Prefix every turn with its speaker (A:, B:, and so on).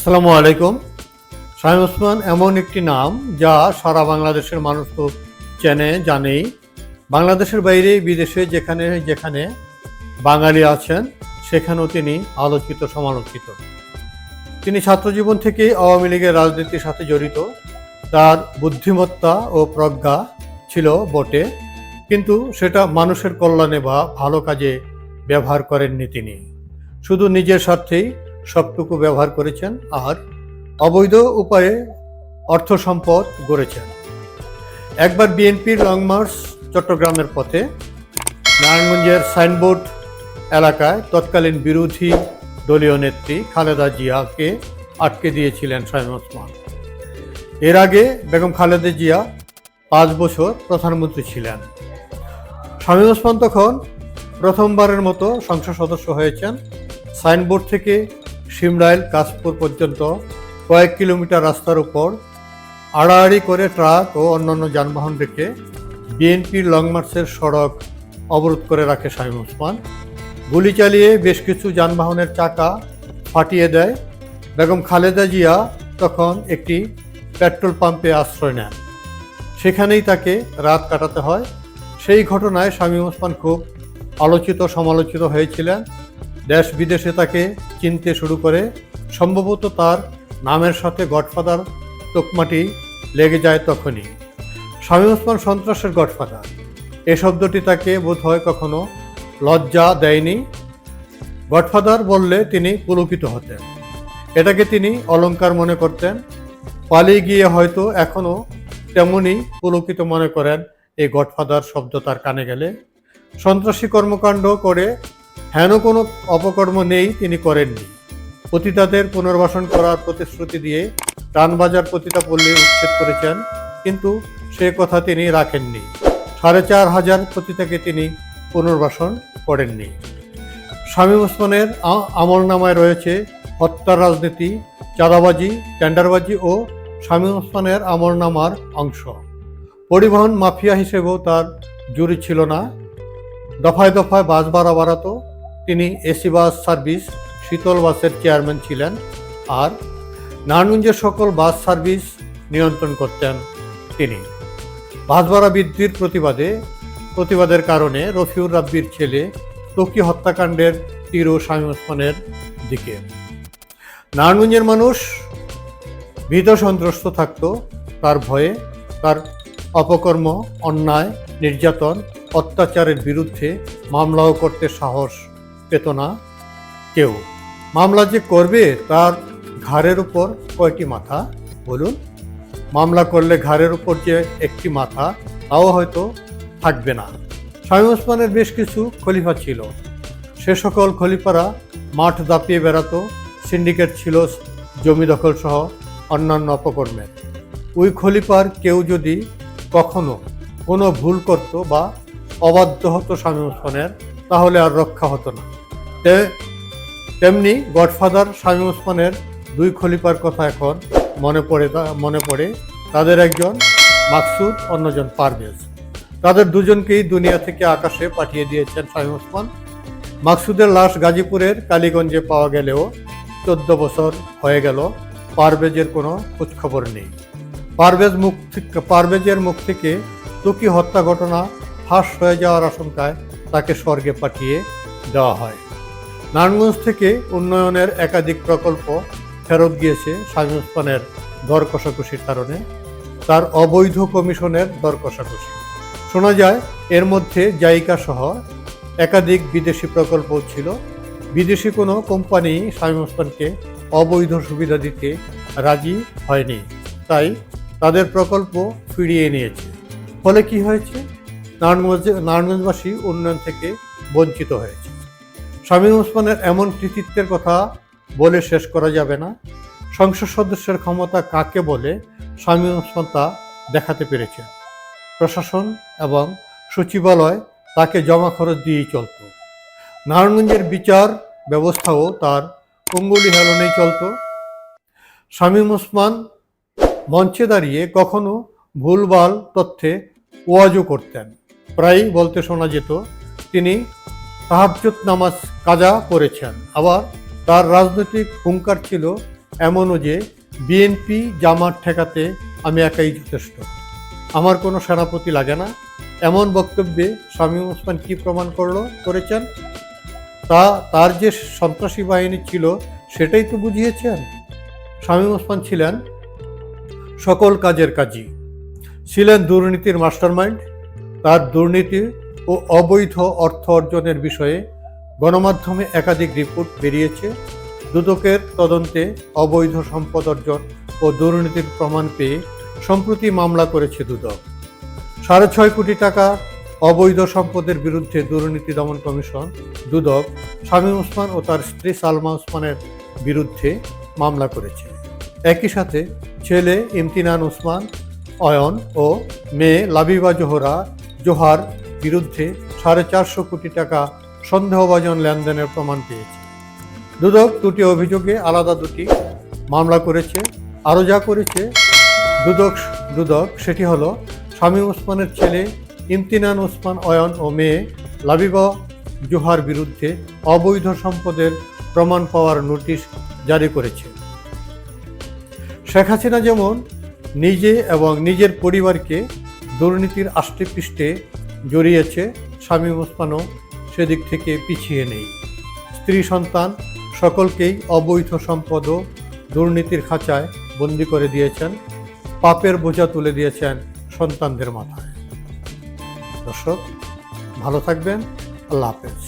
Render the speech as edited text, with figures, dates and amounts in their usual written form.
A: আসসালামু আলাইকুম। শামীম ওসমান এমন একটি নাম যা সারা বাংলাদেশের মানুষ তো চেনে, জানেই। বাংলাদেশের বাইরে বিদেশে যেখানে যেখানে বাঙালি আছেন সেখানেও তিনি আলোচিত, সমালোচিত। তিনি ছাত্রজীবন থেকেই আওয়ামী লীগের রাজনীতির সাথে জড়িত। তার বুদ্ধিমত্তা ও প্রজ্ঞা ছিল বটে, কিন্তু সেটা মানুষের কল্যাণে বা ভালো কাজে ব্যবহার করেননি তিনি। শুধু নিজের স্বার্থেই সবটুকু ব্যবহার করেছেন আর অবৈধ উপায়ে অর্থ সম্পদ গড়েছেন। একবার বিএনপির লং মার্চ চট্টগ্রামের পথে নারায়ণগঞ্জের সাইনবোর্ড এলাকায় তৎকালীন বিরোধী দলীয় নেত্রী খালেদা জিয়াকে আটকে দিয়েছিলেন শামীম ওসমান। এর আগে বেগম খালেদা জিয়া 5 বছর প্রধানমন্ত্রী ছিলেন। শামীম ওসমান তখন প্রথমবারের মতো সংসদ সদস্য হয়েছেন। সাইনবোর্ড থেকে শিমরাইল কাশপুর পর্যন্ত কয়েক কিলোমিটার রাস্তার উপর আড়াআড়ি করে ট্রাক ও অন্যান্য যানবাহন রেখে বিএনপির লং মার্চের সড়ক অবরোধ করে রাখে শামীম ওসমান। গুলি চালিয়ে বেশ কিছু যানবাহনের চাকা ফাটিয়ে দেয়। বেগম খালেদা জিয়া তখন একটি পেট্রোল পাম্পে আশ্রয় নেন। সেখানেই তাকে রাত কাটাতে হয়। সেই ঘটনায় শামীম ওসমান খুব আলোচিত, সমালোচিত হয়েছিলেন। দেশ বিদেশে তাকে চিনতে শুরু করে। সম্ভবত তার নামের সাথে গডফাদার তকমাটি লেগে যায় তখনই। শামীম ওসমান সন্ত্রাসের গডফাদার, এ শব্দটি তাকে বোধহয় কখনো লজ্জা দেয়নি। গডফাদার বললে তিনি পুলকিত হতেন। এটাকে তিনি অলংকার মনে করতেন। পালিয়ে গিয়ে হয়তো এখনও তেমনই পুলকিত মনে করেন এই গডফাদার শব্দ তার কানে গেলে। সন্ত্রাসী কর্মকাণ্ড করে হেন কোনো অপকর্ম নেই তিনি করেননি। পতিতাদের পুনর্বাসন করার প্রতিশ্রুতি দিয়ে টানবাজার পতিতা পল্লী উচ্ছেদ করেছেন, কিন্তু সে কথা তিনি রাখেননি। 4500 পতিতাকে তিনি পুনর্বাসন করেননি। শামীম ওসমানের আমলনামায় রয়েছে হত্যার রাজনীতি, চাঁদাবাজি, টেন্ডারবাজি ও শামীম ওসমানের আমলনামার অংশ। পরিবহন মাফিয়া হিসেবেও তার জুরি ছিল না। দফায় দফায় বাস ভাড়া বাড়াতো। তিনি এসি বাস সার্ভিস, শীতল বাসের চেয়ারম্যান ছিলেন আর নারায়ণগঞ্জের সকল বাস সার্ভিস নিয়ন্ত্রণ করতেন তিনি। বাস ভাড়া বৃদ্ধির প্রতিবাদের কারণে রফিউর রাব্বির ছেলে ত্বকী হত্যাকাণ্ডের তীরও শামীম ওসমানের দিকে। নারায়ণগঞ্জের মানুষ ভীত সন্ত্রস্ত থাকত তার ভয়ে। তার অপকর্ম, অন্যায়, নির্যাতন, অত্যাচারের বিরুদ্ধে মামলাও করতে সাহস পেত না কেউ। মামলা যে করবে তার ঘাড়ের উপর কয়টি মাথা বলুন? মামলা করলে ঘাড়ের উপর যে একটি মাথা তাও হয়তো থাকবে না। শামীম ওসমানের বেশ কিছু খলিফা ছিল। সে সকল খলিফারা মাঠ দাপিয়ে বেড়াতো। সিন্ডিকেট ছিল জমি দখল সহ অন্যান্য অপকর্মের। ওই খলিফার কেউ যদি কখনো কোনো ভুল করত বা অবাধ্য হতো শামীম ওসমানের, তাহলে আর রক্ষা হতো না। তেমনি গডফাদার শামীম ওসমানের 2 খলিফার কথা এখন মনে পড়ে। তাদের একজন মাকসুদ, অন্যজন পারভেজ। তাদের দুজনকেই দুনিয়া থেকে আকাশে পাঠিয়ে দিয়েছেন শামীম ওসমান। মাকসুদের লাশ গাজীপুরের কালীগঞ্জে পাওয়া গেলেও 14 বছর হয়ে গেল, পারভেজের কোনো খোঁজখবর নেই। পারভেজের মুখ থেকে ত্বকী হত্যা ঘটনা ফাঁস হয়ে যাওয়ার আশঙ্কায় তাকে স্বর্গে পাঠিয়ে দেওয়া হয়। নারায়ণগঞ্জ থেকে উন্নয়নের একাধিক প্রকল্প ফেরত গিয়েছে শামীম ওসমানের দর কষাকষির কারণে, তার অবৈধ কমিশনের দর কষাকষি। শোনা যায় এর মধ্যে জাইকা সহ একাধিক বিদেশি প্রকল্প ছিল। বিদেশি কোনো কোম্পানি শামীম ওসমানকে অবৈধ সুবিধা দিতে রাজি হয়নি, তাই তাদের প্রকল্প ফিরিয়ে নিয়েছে। ফলে কি হয়েছে? নারায়ণগঞ্জবাসী উন্নয়ন থেকে বঞ্চিত হয়েছে। শামীম ওসমানের এমন কৃতিত্বের কথা বলে শেষ করা যাবে না। সংসদ সদস্যের ক্ষমতা কাকে বলে শামীম ওসমান তা দেখাতে পেরেছেন। প্রশাসন এবং সচিবালয় তাকে জমা খরচ দিয়েই চলত। নারায়ণগঞ্জের বিচার ব্যবস্থাও তার অঙ্গুলি হেলনেই চলত। শামীম ওসমান মঞ্চে দাঁড়িয়ে কখনো ভুলভাল তথ্যে ওয়াজও করতেন। প্রায়ই বলতে শোনা যেত তিনি তাহাজ্জুদ নামাজ কাজা করেছেন। আবার তার রাজনৈতিক হুঙ্কার ছিল এমনও যে বিএনপি জামাত ঠেকাতে আমি একাই যথেষ্ট, আমার কোনো সেনাপতি লাগে না, এমন বক্তব্যে শামীম ওসমান কি প্রমাণ করেছেন? তার যে সন্ত্রাসী বাহিনী ছিল সেটাই তো বুঝিয়েছেন। শামীম ওসমান ছিলেন সকল কাজের কাজী, ছিলেন দুর্নীতির মাস্টারমাইন্ড। তার দুর্নীতি ও অবৈধ অর্থ অর্জনের বিষয়ে গণমাধ্যমে একাধিক রিপোর্ট বেরিয়েছে। দুদকের তদন্তে অবৈধ সম্পদ অর্জন ও দুর্নীতির প্রমাণ পেয়ে সম্প্রতি মামলা করেছে দুদক। 6.5 কোটি টাকা অবৈধ সম্পদের বিরুদ্ধে দুর্নীতি দমন কমিশন দুদক শামীম ওসমান ও তার স্ত্রী সালমা ওসমানের বিরুদ্ধে মামলা করেছে। একই সাথে ছেলে ইমতিনান ওসমান অয়ন ও মেয়ে লাবিবা জোহার বিরুদ্ধে 450 কোটি টাকা সন্দেহভাজন লেনদেনের প্রমাণ পেয়েছে। দুদক দুটি অভিযোগে আলাদা দুটি মামলা করেছে। আরও যা করেছে দুদক সেটি হলো শামীম ওসমানের ছেলে ইমতিনান ওসমান অয়ন ও মেয়ে লাবিবা জোহার বিরুদ্ধে অবৈধ সম্পদের প্রমাণ পাওয়ার নোটিশ জারি করেছে। শেখ হাসিনা যেমন নিজে এবং নিজের পরিবারকে দুর্নীতির আষ্টেপৃষ্ঠে জড়িয়েছে, শামীম ওসমানও সেদিক থেকে পিছিয়ে নেই। স্ত্রী সন্তান সকলকেই অবৈধ সম্পদ ও দুর্নীতির খাঁচায় বন্দী করে দিয়েছেন, পাপের বোঝা তুলে দিয়েছেন সন্তানদের মাথায়। দর্শক, ভালো থাকবেন। আল্লাহ হাফেজ।